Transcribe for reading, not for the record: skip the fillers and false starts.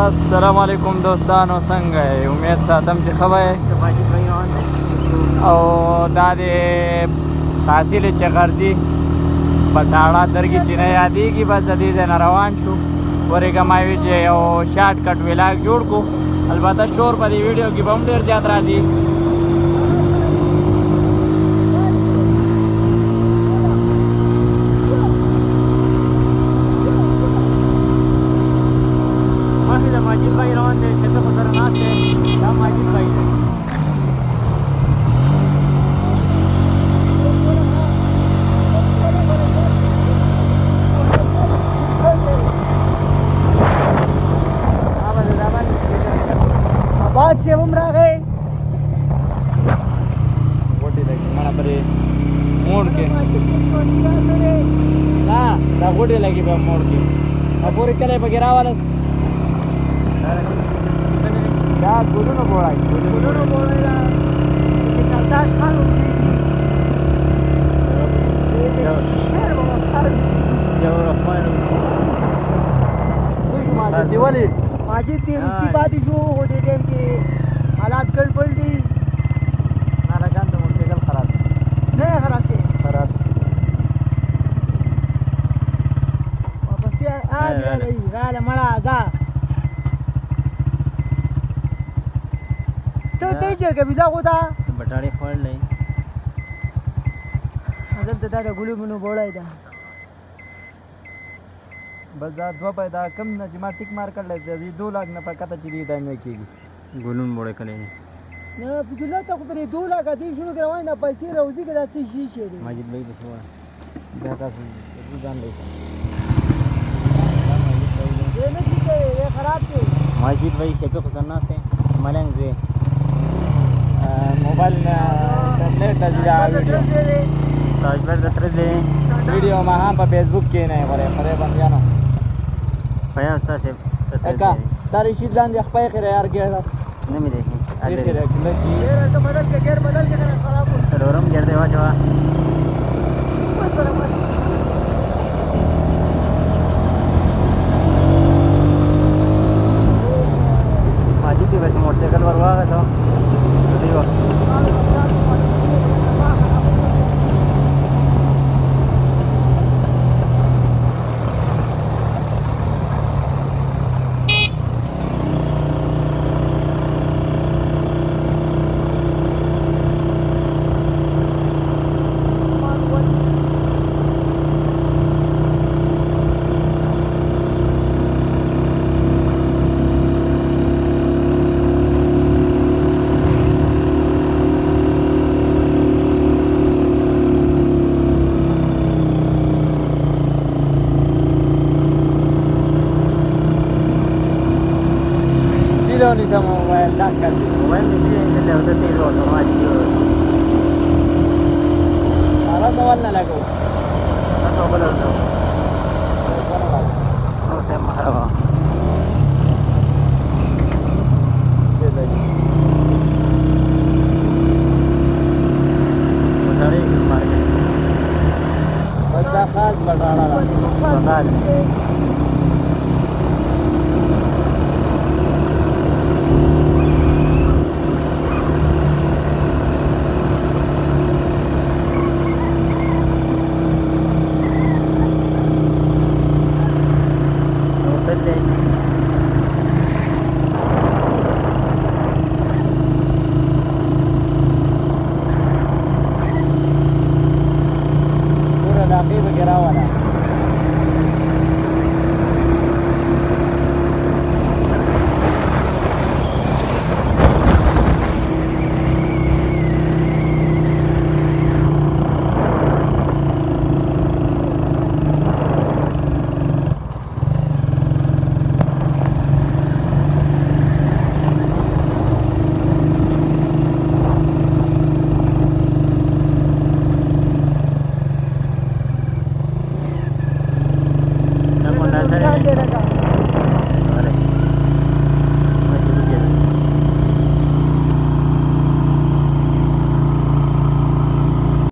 अस्सलामुअलैकुम दोस्तانو, څنګه یې؟ امید ساتم چې ښه به او دا د تحصیل چغردي په تاړه درګي چې نه یادېږي، بس د دې ځای نه روان شو. ورېږه ما وی چې یو شارټ کټ ولاګ جوړ کړو. البته شور په دې ویډیو کې به هم ډېر زیات راځي. ماجد بھائی روان دی چې ته خو سره ناست دی، دا ماجد بھائی دی. عباس صاحب هم راغی. غوټې لګي مړه پرې موړ کې نه، دا غوټې لګي په موړ کې پورې کلی پکې راولس. دا ګلونو بوړی دا سرداش خان ماجد دی ولې ماجد دی رستی پاتې شو. خو دې ټایم کې حالات ګډوډ دي. نارګان د موټرسایکل خراب نه خراب شي خراب واپس بیا راله مړه ځه. ته چې کبیلا خو دا بټاړې خوړلی دلته دا د ګلو منو بوړی ده. بس دا دوه پیدا کم نه چې ما ټیک مار کړلی د 2 لاک نه په کته چې دی دا نه کېږي. ګلون بوړی کلی نه پجلا ته خو پرې 2 لاک دې شروع کې روان دا پیسې راوځي که دا څه شي دی. ماجد بھائی ته شو بیا تاسو ځان دی دې نه شي دی خراب دی. ماجد بھائی شفیق حسن ناست ہے ملنگ سے موبایل نه انټرنیټ ته ځي دا ویډیو تاسو دې ویډیو ما هم په فیسبوک کې نه غواړم خره بندیانو پیا تاسو اکا دا رشید ځان دی خپل خیر یار ګیر نه مې دیکھیں اده ډېر ته بدل کې ګیر بدل کې خراب و سرورم ګیر دی واچوا ماجد دی ورته موټرسایکل ور واغه ته دی وخت नहीं सब मोबाइल लॉक कर दी मोबाइल में भी ऐसे होते तेज ऑटोमेटिक सारा सवाल ना लगो तो बोलो तो से मारो बटारे मार के बच्चा खास बटारा